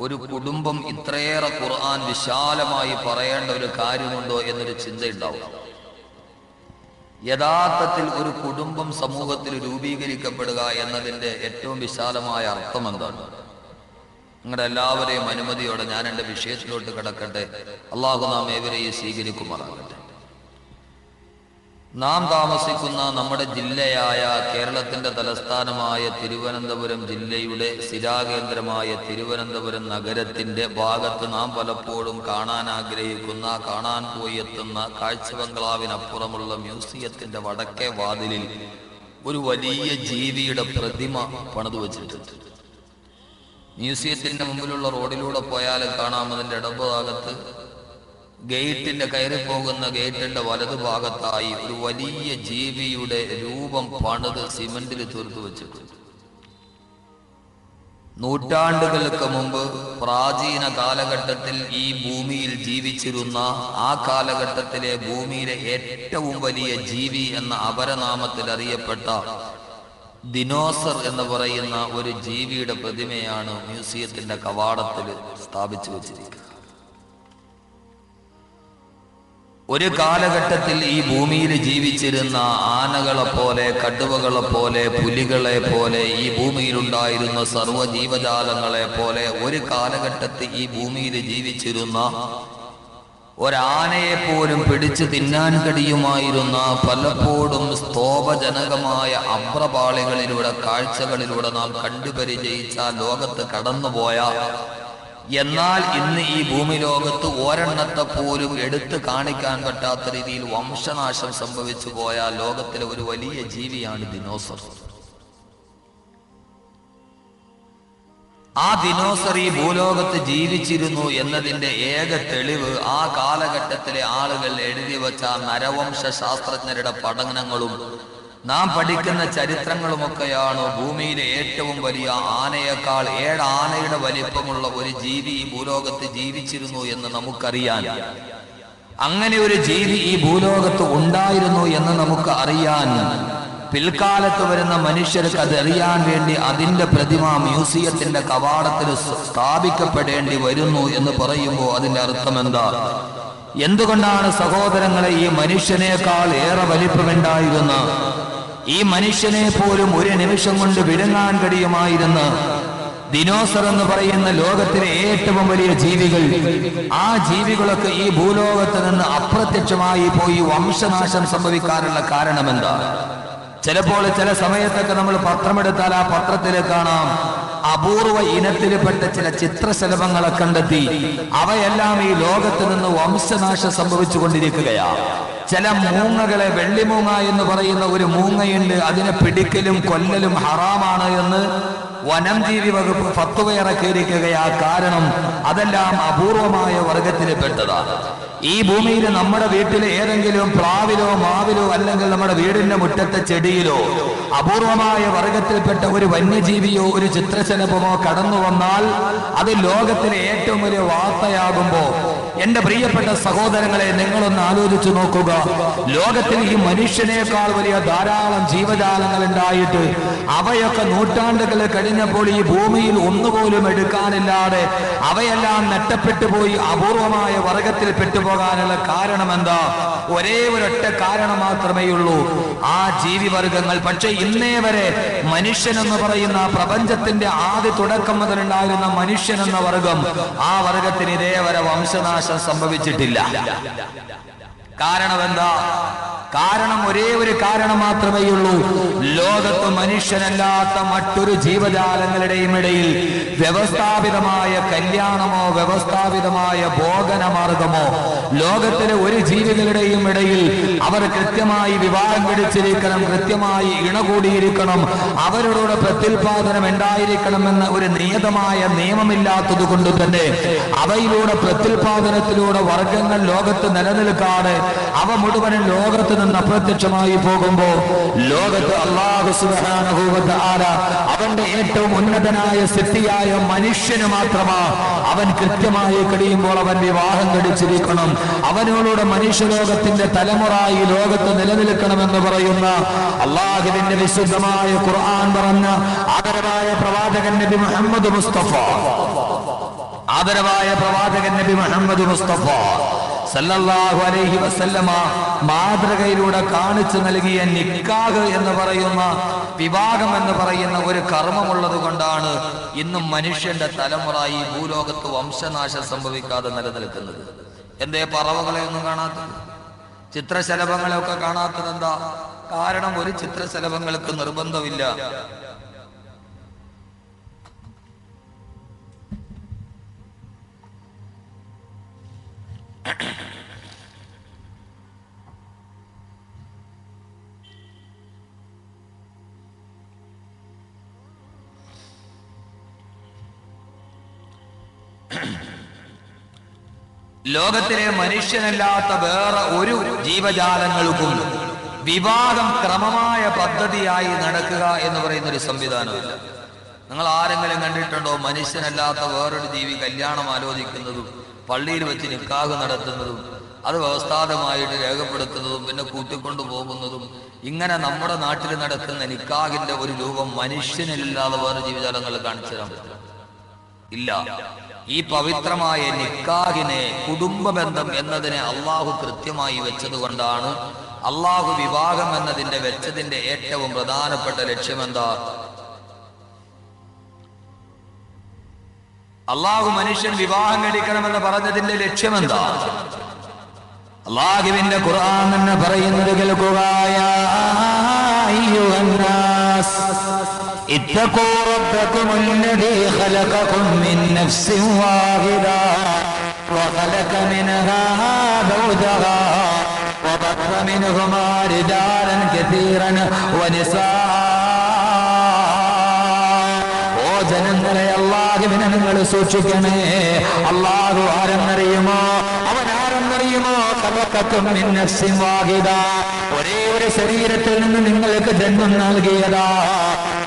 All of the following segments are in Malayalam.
ഒരു കുടുംബം ഇത്രയേറെ ഖുർആൻ വിശാലമായി പറയേണ്ട ഒരു കാര്യമുണ്ടോ എന്നൊരു ചിന്തയുണ്ടാവും. യഥാർത്ഥത്തിൽ ഒരു കുടുംബം സമൂഹത്തിൽ രൂപീകരിക്കപ്പെടുക എന്നതിൻ്റെ ഏറ്റവും വിശാലമായ അർത്ഥം എന്താണ്? നിങ്ങളുടെ എല്ലാവരെയും അനുമതിയോടെ ഞാൻ എൻ്റെ വിഷയത്തിലോട്ട് കിടക്കട്ടെ. അള്ളാഹു നാം ഏവരെയും സ്വീകരിക്കുമാറാകട്ടെ. നാം താമസിക്കുന്ന നമ്മുടെ ജില്ലയായ കേരളത്തിൻ്റെ തലസ്ഥാനമായ തിരുവനന്തപുരം ജില്ലയുടെ സ്ഥിരാകേന്ദ്രമായ തിരുവനന്തപുരം നഗരത്തിൻ്റെ ഭാഗത്ത് നാം പലപ്പോഴും കാണാൻ ആഗ്രഹിക്കുന്ന, കാണാൻ പോയി എത്തുന്ന കാഴ്ച ബംഗ്ലാവിനപ്പുറമുള്ള മ്യൂസിയത്തിൻ്റെ വടക്കേ വാതിലിൽ ഒരു വലിയ ജീവിയുടെ പ്രതിമ പണിതു വച്ചിട്ടുണ്ട്. മ്യൂസിയത്തിൻ്റെ മുമ്പിലുള്ള റോഡിലൂടെ പോയാലും കാണാം, അതിൻ്റെ ഇടഭാഗത്ത് ഗേറ്റിന്റെ കയറിപ്പോകുന്ന ഗേറ്റിന്റെ വലതുഭാഗത്തായി ഒരു വലിയ ജീവിയുടെ രൂപം പണിത് സിമന്റിൽ തീർത്തു വെച്ചിട്ടുണ്ട്. നൂറ്റാണ്ടുകൾക്ക് മുമ്പ് പ്രാചീന കാലഘട്ടത്തിൽ ഈ ഭൂമിയിൽ ജീവിച്ചിരുന്ന, ആ കാലഘട്ടത്തിലെ ഭൂമിയിലെ ഏറ്റവും വലിയ ജീവി എന്ന അപരനാമത്തിൽ അറിയപ്പെട്ട ദിനോസർ എന്ന് പറയുന്ന ഒരു ജീവിയുടെ പ്രതിമയാണ് മ്യൂസിയത്തിന്റെ കവാടത്തിൽ സ്ഥാപിച്ചു വെച്ചിരിക്കുന്നത്. ഒരു കാലഘട്ടത്തിൽ ഈ ഭൂമിയിൽ ജീവിച്ചിരുന്ന ആനകളെ പോലെ, കടുവകളെ പോലെ, പുലികളെ പോലെ, ഈ ഭൂമിയിലുണ്ടായിരുന്ന സർവ്വ ജീവജാലങ്ങളെ പോലെ ഒരു കാലഘട്ടത്തിൽ ഈ ഭൂമിയിൽ ജീവിച്ചിരുന്ന ഒരാനയെ പോലും പിടിച്ചു തിന്നാൻ കഴിയുമായിരുന്ന, പലപ്പോഴും സ്തോഭജനകമായ അഭ്രപാളികളിലൂടെ, കാഴ്ചകളിലൂടെ നാം കണ്ടുപരിചയിച്ച, ലോകത്ത് കടന്നുപോയ, എന്നാൽ ഇന്ന് ഈ ഭൂമി ലോകത്ത് ഒരെണ്ണത്തെ പോലും എടുത്തു കാണിക്കാൻ പറ്റാത്ത രീതിയിൽ വംശനാശം സംഭവിച്ചു പോയ ലോകത്തിലെ ഒരു വലിയ ജീവിയാണ് ദിനോസർ. ആ ദിനോസർ ഈ ഭൂലോകത്ത് ജീവിച്ചിരുന്നു എന്നതിൻ്റെ ഏക തെളിവ് ആ കാലഘട്ടത്തിലെ ആളുകൾ എഴുതി വച്ച നരവംശ ശാസ്ത്രജ്ഞരുടെ പഠനങ്ങളും നാം പഠിക്കുന്ന ചരിത്രങ്ങളുമൊക്കെയാണ്. ഭൂമിയിലെ ഏറ്റവും വലിയ ആനയേക്കാൾ 7 ആനയുടെ വലിപ്പമുള്ള ഒരു ജീവി ഈ ഭൂലോകത്ത് ജീവിച്ചിരുന്നു എന്ന് നമുക്കറിയാൻ, അങ്ങനെ ഒരു ജീവി ഈ ഭൂലോകത്ത് ഉണ്ടായിരുന്നു എന്ന് നമുക്ക് അറിയാൻ, പിൽക്കാലത്ത് വരുന്ന മനുഷ്യർക്ക് അത് അറിയാൻ വേണ്ടി അതിന്റെ പ്രതിമ മ്യൂസിയത്തിന്റെ കവാടത്തിൽ സ്ഥാപിക്കപ്പെടേണ്ടി വരുന്നു എന്ന് പറയുമ്പോൾ അതിന്റെ അർത്ഥം എന്താ? എന്തുകൊണ്ടാണ് സഹോദരങ്ങളെ ഈ മനുഷ്യനേക്കാൾ ഏറെ വലിപ്പമുണ്ടായിരുന്ന, ഈ മനുഷ്യനെ പോലും ഒരു നിമിഷം കൊണ്ട് വിഴുങ്ങാൻ കഴിയുമായിരുന്ന ദിനോസർ എന്ന് പറയുന്ന ലോകത്തിലെ ഏറ്റവും വലിയ ജീവികൾ, ആ ജീവികളൊക്കെ ഈ ഭൂലോകത്ത് നിന്ന് അപ്രത്യക്ഷമായി പോയി വംശനാശം സംഭവിക്കാനുള്ള കാരണം എന്താ? ചിലപ്പോൾ ചില സമയത്തൊക്കെ നമ്മൾ പത്രമെടുത്താൽ ആ പത്രത്തിൽ കാണാം അപൂർവ ഇനത്തിൽപ്പെട്ട ചില ചിത്രശലഭങ്ങളെ കണ്ടെത്തി. അവയെല്ലാം ഈ ലോകത്ത് നിന്ന് വംശനാശം സംഭവിച്ചു കൊണ്ടിരിക്കുകയാണ്. ചില മൂങ്ങകളെ, വെള്ളിമൂങ്ങ എന്ന് പറയുന്ന ഒരു മൂങ്ങയുണ്ട്, അതിനെ പിടിക്കലും കൊല്ലലും ഹറാമാണ് എന്ന് വനം ജീവി വകുപ്പ് ഫത്വ ഇറക്കിയിരിക്കുകയാ. കാരണം അതെല്ലാം അപൂർവമായ വർഗത്തിൽപ്പെട്ടതാണ്. ഈ ഭൂമിയിൽ നമ്മുടെ വീട്ടിലെ ഏതെങ്കിലും പ്ലാവിലോ മാവിലോ അല്ലെങ്കിൽ നമ്മുടെ വീടിന്റെ മുറ്റത്തെ ചെടിയിലോ അപൂർവമായ വർഗത്തിൽപ്പെട്ട ഒരു വന്യജീവിയോ ഒരു ചിത്രശലഭമോ കടന്നു വന്നാൽ അത് ലോകത്തിലെ ഏറ്റവും വലിയ വാർത്തയാകുമ്പോ, എന്റെ പ്രിയപ്പെട്ട സഹോദരങ്ങളെ, നിങ്ങളൊന്ന് ആലോചിച്ചു നോക്കുക. ലോകത്തിൽ ഈ മനുഷ്യനേക്കാൾ വലിയ ധാരാളം ജീവജാലങ്ങൾ ഉണ്ടായിട്ട് അവയൊക്കെ നൂറ്റാണ്ടുകൾ കഴിഞ്ഞപ്പോൾ ഈ ഭൂമിയിൽ ഒന്നുപോലും എടുക്കാനില്ലാതെ അവയെല്ലാം നഷ്ടപ്പെട്ടു പോയി അപൂർവമായ വർഗത്തിൽ പെട്ടുപോകാനുള്ള കാരണം എന്താ? ഒരേ ഒരൊറ്റ കാരണം മാത്രമേ ഉള്ളൂ, ആ ജീവിവർഗങ്ങൾ. പക്ഷെ ഇന്നേ വരെ മനുഷ്യൻ എന്ന് പറയുന്ന പ്രപഞ്ചത്തിന്റെ ആദ്യ തുടക്കം മുതലുണ്ടായിരുന്ന മനുഷ്യൻ എന്ന വർഗം, ആ വർഗത്തിന് ഇതേവരെ വംശനാശം സംഭവിച്ചിട്ടില്ല. കാരണം എന്താ? കാരണം ഒരേ ഒരു കാരണം മാത്രമേ ഉള്ളൂ. ലോകത്ത് മനുഷ്യനല്ലാത്ത മറ്റൊരു ജീവജാലങ്ങളുടെയും ഇടയിൽ വ്യവസ്ഥാപിതമായ കല്യാണമോ വ്യവസ്ഥാപിതമായ ഭോഗനമാർഗമോ ലോകത്തിലെ ഒരു ജീവികളുടെയും ഇടയിൽ അവർ കൃത്യമായി വിവാഹം കഴിച്ചിരിക്കണം, കൃത്യമായി ഇണകൂടിയിരിക്കണം, അവരുടെ പ്രത്യുൽപാദനം ഉണ്ടായിരിക്കണമെന്ന ഒരു നിയതമായ നിയമമില്ലാത്തത് കൊണ്ട് തന്നെ അവയിലൂടെ പ്രത്യുൽപാദനത്തിലൂടെ വർഗങ്ങൾ ലോകത്ത് നിലനിൽക്കാതെ അവ മുഴുവനും ലോകത്ത് നിന്ന് അപ്രത്യക്ഷമായി പോകുമ്പോൾ ലോകത്ത് അല്ലാഹു സുബ്ഹാനഹു വ തആല അവന്റെ ഏറ്റവും ഉന്നതനായ സൃഷ്ടിയായ മനുഷ്യന് മാത്രമാ അവൻ കൃത്യമായി കഴിയുമ്പോൾ അവൻ വിവാഹം കഴിച്ചിരിക്കണം, അവനോടുകൂടെ മനുഷ്യലോകത്തിന്റെ തലമുറ ഈ ലോകത്ത് നിലനിൽക്കണമെന്ന് പറയുന്ന അല്ലാഹുവിന്റെ വിശുദ്ധമായ ഖുർആൻ പറഞ്ഞ ആദരവായ പ്രവാചകൻ നബി മുഹമ്മദ് മുസ്തഫ ആദരവായ പ്രവാചകൻ നബി മുഹമ്മദ് മുസ്തഫ സല്ലല്ലാഹു അലൈഹി വസല്ലമ മാതൃകയിലൂടെ കാണിച്ചു നൽകിയ നിക്കാഹ് എന്ന് പറയുന്ന വിവാഹം എന്ന് പറയുന്ന ഒരു കർമ്മമുള്ളത് കൊണ്ടാണ് ഇന്നും മനുഷ്യന്റെ തലമുറ ഈ ഭൂലോകത്ത് വംശനാശം സംഭവിക്കാതെ നിലനിൽക്കുന്നത്. എന്തേ പറവകളെ ഒന്നും കാണാത്തത്, ചിത്രശലഭങ്ങളെയൊക്കെ കാണാത്തത് എന്താ? കാരണം ഒരു ചിത്രശലഭങ്ങൾക്ക് നിർബന്ധമില്ല ലോകത്തിലെ മനുഷ്യനല്ലാത്ത വേറെ ഒരു ജീവജാലങ്ങൾക്കും വിവാഹം ക്രമമായ പദ്ധതിയായി നടക്കുക എന്ന് പറയുന്ന ഒരു സംവിധാനമില്ല. നിങ്ങൾ ആരെങ്കിലും കണ്ടിട്ടുണ്ടോ മനുഷ്യനല്ലാത്ത വേറൊരു ജീവി കല്യാണം ആലോചിക്കുന്നതും പള്ളിയിൽ വെച്ച് നിക്കാഹ് നടത്തുന്നതും അത് വ്യവസ്ഥാതമായിട്ട് രേഖപ്പെടുത്തുന്നതും പിന്നെ കൂട്ടിക്കൊണ്ടു പോകുന്നതും? ഇങ്ങനെ നമ്മുടെ നാട്ടിൽ നടക്കുന്ന നിക്കാഹിന്റെ ഒരു രൂപം മനുഷ്യനില്ലാതെ വേറെ ജീവജാലങ്ങൾ കാണിച്ചു തരാൻ പറ്റില്ല, ഇല്ല. ഈ പവിത്രമായ നിക്കാഹിനെ, കുടുംബ ബന്ധം എന്നതിനെ അള്ളാഹു കൃത്യമായി വെച്ചത് കൊണ്ടാണ് അള്ളാഹു വിവാഹം എന്നതിന്റെ വെച്ചതിന്റെ ഏറ്റവും പ്രധാനപ്പെട്ട ലക്ഷ്യമെന്താ? അള്ളാഹു മനുഷ്യൻ വിവാഹം കഴിക്കണമെന്ന് പറഞ്ഞതിന്റെ ലക്ഷ്യമെന്താ? അള്ളാഹുവിന്റെ ഖുർആൻ തന്നെ പറയുന്നത് കേൾക്കുക, യാ അയ്യുഹന്നാസ് ഇത്തഖൂ റബ്ബകുമുല്ലദീ ഖലഖകും മിൻ നഫ്സിൻ വാഹിദ വഖലഖ മിൻഹാ സൗജഹാ വബത്ഥ മിൻഹുമാ റിജാലൻ കസീറൻ വനിസാ. ഓ ജനങ്ങളെ, അല്ലാഹുവിനെ നിങ്ങൾ സൂക്ഷിക്കണേ. അല്ലാഹു ആരെന്നറിയുമോ? അവൻ ആരെന്നറിയുമോ? ഖലഖകും മിൻ നഫ്സിൻ വാഹിദ, ഒരേ ഒരു ശരീരത്തിൽ നിന്ന് നിങ്ങൾക്ക് ജന്മം നൽകിയതാ.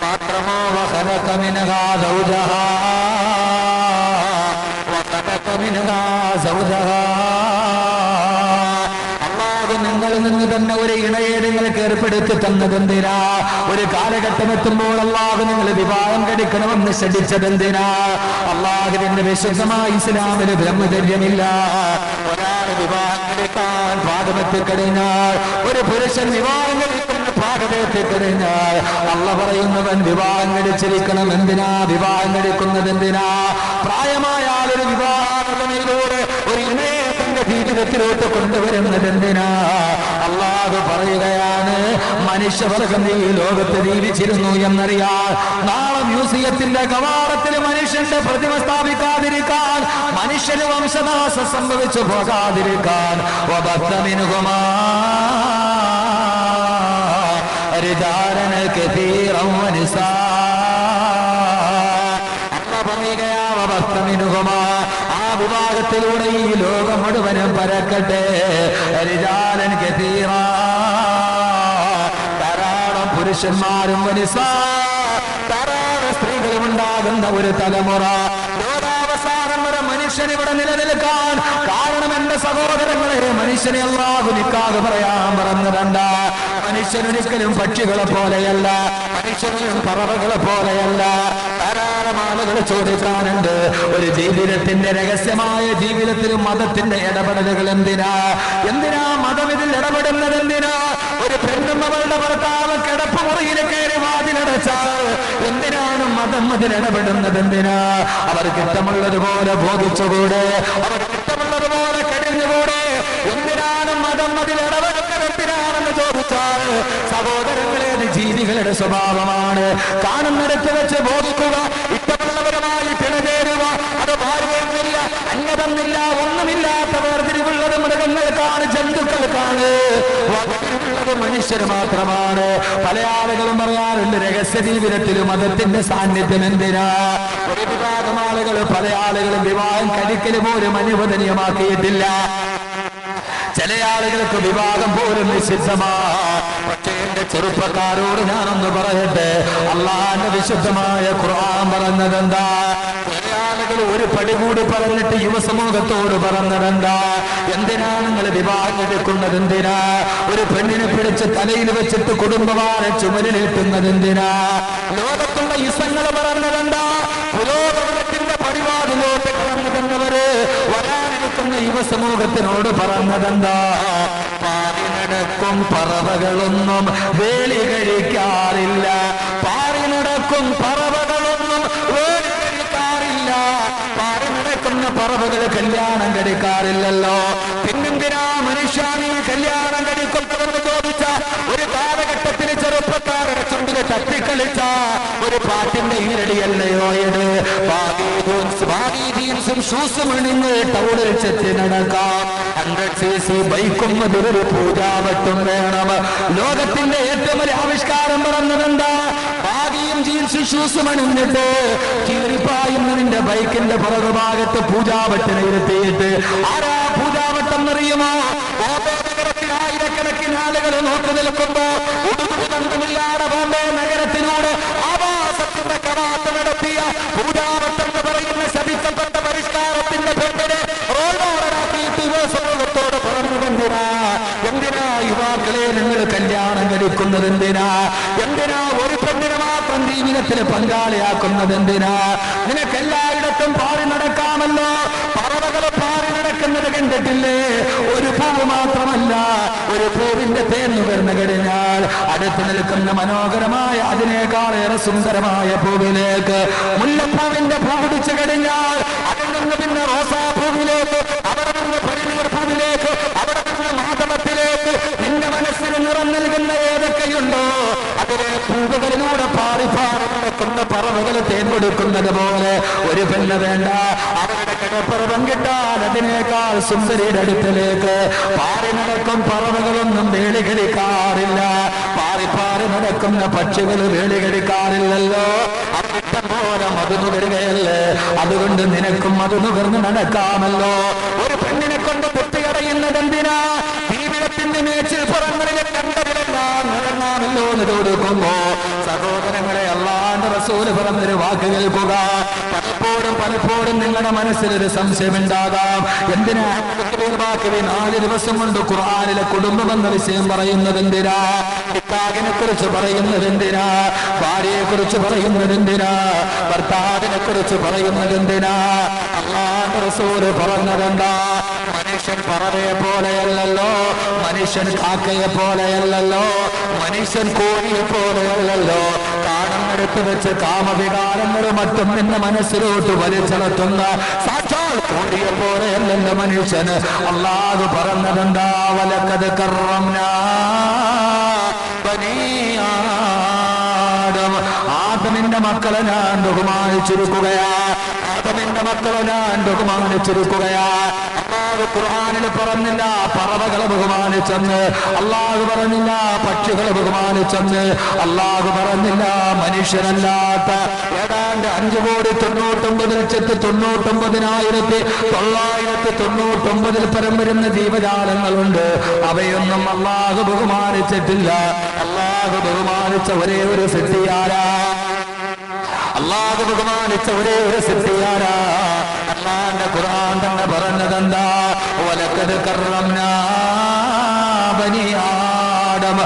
മാത്രമോ വഖലഖ മിൻഹാ സൗജഹാ വഖലഖ മിൻഹാ സൗജഹാ. അല്ലാഹു നിങ്ങളിൽ നിന്ന് തന്നെ ഒരു ഇണയെ നിങ്ങൾക്ക് ഏർപ്പെടുത്തി തന്നതെന്തിനാ? ഒരു കാലഘട്ടം എത്തുമ്പോൾ അല്ലാഹു നിങ്ങൾ വിവാഹം കഴിക്കണമെന്ന് ശഠിച്ചതെന്തിനാ? അല്ലാഹുവിന്റെ വിശുദ്ധമായ ഇസ്ലാമിന് ബ്രഹ്മചര്യമില്ല. ഒരാൾ വിവാഹം കഴിക്കാൻ പാകമെത്തിക്കഴിഞ്ഞാൽ, ഒരു പുരുഷൻ വിവാഹം കഴിക്കുന്ന പാകമെത്തിക്കഴിഞ്ഞാൽ അല്ലാഹു പറയുന്നവൻ വിവാഹം കഴിച്ചിരിക്കണം. എന്തിനാ വിവാഹം കഴിക്കുന്നത്? എന്തിനാ? പ്രായമായ ആളൊരു വിവാഹത്തിലൂടെ ഒരു ഇണയെ തന്റെ ജീവിതത്തിലോട്ട് കൊണ്ടുവരുന്നത് എന്തിനാ? അല്ലാഹു പറയുകയാണ്, മനുഷ്യവർഗം ഈ ലോകത്ത് ജീവിച്ചിരുന്നു എന്നറിയാൻ, നാളെ മ്യൂസിയത്തിന്റെ കവാടത്തിൽ മനുഷ്യന്റെ പ്രതിമ സ്ഥാപിക്കാതിരിക്കാൻ, മനുഷ്യന് വംശനാശം സംഭവിച്ചു പോകാതിരിക്കാൻ, വബത്ഥ മിൻഹുമാ റിജാലൻ കസീറൻ വനിസാ. അല്ലാഹു പറയുകയാ, വബത്ഥ മിൻഹുമാ, ആ വിവാഹത്തിലൂടെ ഈ ലോകം മുഴുവനും പരക്കട്ടെ. റിജാലൻ കസീറാ, ധാരാളം പുരുഷന്മാരും വനിസാ, ധാരാളം സ്ത്രീകളും ഉണ്ടാകുന്ന ഒരു തലമുറ. ലോകാവസാനം വരെ മനുഷ്യൻ ഇവിടെ നിലനിൽക്കാൻ കാരണം എന്റെ സഹോദരങ്ങളെ, മനുഷ്യനെ അല്ലാഹു നിക്കാഹ് പറയാൻ പറഞ്ഞിട്ടുണ്ട്. മനുഷ്യനൊരിക്കലും പക്ഷികളെ പോലെയല്ല, മനുഷ്യനും പറവകളെ പോലെയല്ല. ധാരാളം ആളുകൾ ചോദിക്കാനുണ്ട്, ഒരു ജീവിതത്തിന്റെ രഹസ്യമായ ജീവിതത്തിലും മതത്തിന്റെ ഇടപെടലുകൾ എന്തിനാ? എന്തിനാ മതം ഇതിൽ ഇടപെടുന്നത്? എന്തിനാ? ഒരു പെണ്ണും അവളുടെ ഭർത്താവ് കിടപ്പുമുറിയിൽ കയറി വാതിലടച്ചാൽ എന്തിനാണ് മതം അതിൽ ഇടപെടുന്നത്? എന്തിനാ? അവർക്ക് ഇഷ്ടമുള്ളതുപോലെ ബോധിച്ചുകൂടെ? അവർക്ക് ഇഷ്ടമുള്ളതുപോലെ കഴിഞ്ഞുകൂടെ? എന്തിനാണ് മതം അതിൽ ഇടപെടുന്നത്? എന്തിനാണെന്ന് ചോദിച്ചാൽ, സഹോദരങ്ങളെ, ജീവികളുടെ സ്വഭാവമാണ്. കാണുന്നിടത്ത് വെച്ച് ബോധിക്കുക, ഇഷ്ടമുള്ളവരുമായി പിണചേരുക. അത് ഭാര്യയൊന്നുമില്ല, അന്യതൊന്നില്ല, ഒന്നുമില്ലാത്ത വേർതിരിവുള്ളത് മൃഗങ്ങൾക്കാണ്, ജന്തുക്കൾക്കാണ്. വേർതിരിവുള്ളത് മനുഷ്യർ മാത്രമാണ്. പല ആളുകളും പറയാറുണ്ട്, രഹസ്യ ജീവിതത്തിലും മതത്തിന്റെ സാന്നിധ്യം എന്തിനാ? ഒരു വിഭാഗം ആളുകൾ, പല ആളുകളും വിവാഹം കഴിക്കല് പോലും അനുവദനീയമാക്കിയിട്ടില്ല. ചില ആളുകൾക്ക് വിവാഹം പോലും നിഷിദ്ധമാ. പക്ഷേ എന്റെ ചെറുപ്പക്കാരോട് ഞാനൊന്ന് പറയട്ടെ, അള്ളാന്റെ വിശുദ്ധമായ ഖുർആൻ പറഞ്ഞതെന്താ? ചില ആളുകൾ ഒരു പടി കൂടി പറഞ്ഞിട്ട് യുവസമൂഹത്തോട് പറഞ്ഞതെന്താ? എന്തിനാ നിങ്ങൾ വിവാഹം എടുക്കുന്നത്? എന്തിനാ? ഒരു പെണ്ണിനെ പിടിച്ച് തലയിൽ വെച്ചിട്ട് കുടുംബമാരെ ചുമലിലേറ്റുന്നത് എന്തിനാ? ലോകത്തുള്ള ഇസങ്ങൾ പറഞ്ഞതെന്താ? പുരോഗമനത്തിന്റെ പടിവാതിലോട്ട് കടന്നതെന്താ? സമൂഹത്തിനോട് പറഞ്ഞതെന്താ? പാറി നടക്കും പറവകളൊന്നും വേലി കഴിക്കാറില്ല. പാറി നടക്കും പറവകളൊന്നും വേലി കഴിക്കാറില്ല. പാറി നടക്കുന്ന പറവകൾ കല്യാണം കഴിക്കാറില്ലല്ലോ. പിന്നെന്തിനാ മനുഷ്യ നീ കല്യാണം കഴിക്കുന്നതെന്ന് ചോദിച്ച ഒരു കാലഘട്ടത്തിൽ ചെറുപ്പക്കാരുടെ ചുണ്ടില് തട്ടിക്കളിച്ച ഒരു പാട്ടിന്റെ ഈരടിയല്ലയോ ഇത്? ജീൻസും ഷൂസും അണിഞ്ഞ് ടൗണിൽ ചെത്തി നടക്കാം. 100cc ബൈക്കും അതിലൊരു പൂജാവട്ടും വേണം. ലോകത്തിന്റെ ഏറ്റവും വലിയ ആവിഷ്കാരം പറഞ്ഞതെന്താ? ബാഗിയും ജീൻസും ഷൂസും അണിഞ്ഞിട്ട് ചീറിപ്പായുന്നതിന്റെ ബൈക്കിന്റെ പുറകുഭാഗത്ത് പൂജാവട്ടിനെ ഇരുത്തിയിട്ട് ആരാ പൂജാവട്ടം എന്നറിയുമോ? ആയിരക്കണക്കിന് ആളുകൾ നോക്കി നിൽക്കുമ്പോ ബന്ധമില്ലാതെ ബോംബെ നഗരത്തിനോട് ആവാസത്തിന്റെ കവാത്ത് നടത്തിയ പൂജാവട്ടം എന്ന് പറയുന്ന ശപിക്കപ്പെട്ട പരിഷ്കാരത്തിന്റെ പെണ്ണിനെ റോൾ മോഡലാക്കിയിട്ട് സമൂഹത്തോട് പറഞ്ഞുകൊണ്ടിരാ. എന്തിനാ യുവാക്കളെ നിങ്ങൾ കല്യാണം കഴിക്കുന്നത്? എന്തിനാ? എന്തിനാ ഒരു പെണ്ണിനെ മാത്രം ജീവിതത്തിൽ പങ്കാളിയാക്കുന്നത്? എന്തിനാ? നിനക്ക് എല്ലായിടത്തും പാറി നടക്കാമല്ലോ. പറവകൾ പാറി നടക്കുന്നത് കണ്ടിട്ടില്ലേ? ഒരു പൂവ് മാത്രമല്ല, ഒരു പൂവിന്റെ തേൻ നുകർന്നു കഴിഞ്ഞാൽ അടുത്ത് നിൽക്കുന്ന മനോഹരമായ അതിനേക്കാളേറെ സുന്ദരമായ പൂവിലേക്ക് മുല്ലപ്പൂവിന്റെ പൂ പിടിച്ചു കഴിഞ്ഞാൽ അതിൽ നിന്ന് പിന്നെ റോസാപ്പൂവിലേക്ക്, അവിടെ നിന്ന് പരിണീർ പൂവിലേക്ക്, അവിടെ നിന്ന് മാധവത്തിലേക്ക് നിന്റെ മനസ്സിന് നിറം നൽകുന്ന ഏതൊക്കെയുണ്ടോ അതിലെ പൂവുകളിലൂടെ പാറി പാറി നടക്കുന്ന പറവകൾ തേൻ കൊടുക്കുന്നത് പോലെ ഒരു പെണ്ണ് വേണ്ട. അവരുടെ കിടപ്പറവം കിട്ടാൻ അതിനേക്കാൾ സുന്ദരിയുടെ അടുത്തിലേക്ക് പാറി നടക്കും പറവകളൊന്നും വേളി കഴിക്കാറില്ല. പാറി പാറി നടക്കുന്ന പക്ഷികൾ വേളി കഴിക്കാറില്ലല്ലോ. അവിട്ടം പോലെ മധു നുകരുകയല്ലേ? അതുകൊണ്ട് നിനക്കും മധു നുകർന്ന് നടക്കാമല്ലോ. ഒരു പെണ്ണിനെ കൊണ്ട് കുട്ടിയടയുന്നത് എന്തിനാ? ജീവിതത്തിന്റെ മേച്ചിൽ പുറങ്ങളിലെ കണ്ടതിലെല്ലാം നിറങ്ങാമല്ലോ എന്ന് കൊടുക്കുമ്പോ സഹോദരങ്ങളെ, അല്ലാഹുവിന്റെ റസൂല് പറഞ്ഞൊരു വാക്ക് കേൾക്കുക. പലപ്പോഴും നിങ്ങളുടെ മനസ്സിലൊരു സംശയമുണ്ടാകാം. എന്തിനാ 4 ദിവസം കൊണ്ട് ഖുർആനിലെ കുടുംബം എന്ന വിഷയം പറയുന്നത്? എന്തിനാ? പിതാവിനെ കുറിച്ച് പറയുന്നത് എന്തിനാ? ഭാര്യയെ കുറിച്ച് പറയുന്നത് എന്തിനാ? ഭർത്താവിനെ കുറിച്ച് പറയുന്നത് എന്തിനാ? അല്ലാഹുവിന്റെ റസൂല് പറഞ്ഞതെന്താ? മനുഷ്യൻ പറവയെ പോലെയല്ലല്ലോ, മനുഷ്യൻ കാക്കയെ പോലെയല്ലല്ലോ, മനുഷ്യൻ കോഴിയെ പോലെയല്ലല്ലോ. കാണുന്നിടത്ത് വെച്ച് കാമവികാരങ്ങളും മറ്റും നിന്റെ മനസ്സിലോട്ട് വലിച്ചെടുത്തുന്ന സാക്ഷാൽ കോഴിയെ പോലെയല്ലല്ലോ മനുഷ്യന്. അല്ലാഹു പറഞ്ഞതെന്താ? വലഖദ് കറംനാ ബനീ ആദം. ആദമിന്റെ മക്കളെ ഞാൻ ബഹുമാനിച്ചിരിക്കുകയാ. ആദമിന്റെ മക്കളെ ഞാൻ ബഹുമാനിച്ചിരിക്കുകയാ. അല്ലാഹു ഖുർആനിൽ പറഞ്ഞില്ല പറവകളെ ബഹുമാനിച്ചെന്ന്. അല്ലാഹു പറഞ്ഞില്ല പക്ഷികളെ ബഹുമാനിച്ചെന്ന്. അല്ലാഹു പറഞ്ഞില്ല മനുഷ്യരല്ലാത്ത ഏതാണ്ട് 5,99,999,999 പരം വരുന്ന ജീവജാലങ്ങളുണ്ട്. അവയൊന്നും അല്ലാഹു ബഹുമാനിച്ചിട്ടില്ല. അല്ലാഹു ബഹുമാനിച്ച ഒരേ ഒരു സിദ്ധിയാരാ? അല്ലാഹു ബഹുമാനിച്ച ഒരേ ഒരു സിദ്ധിയാരാ? അല്ലാഹുവിന്റെ ഖുർആൻ തന്നെ പറഞ്ഞതെന്താ? വലഖദ് കറംനാ ബനീ ആദം.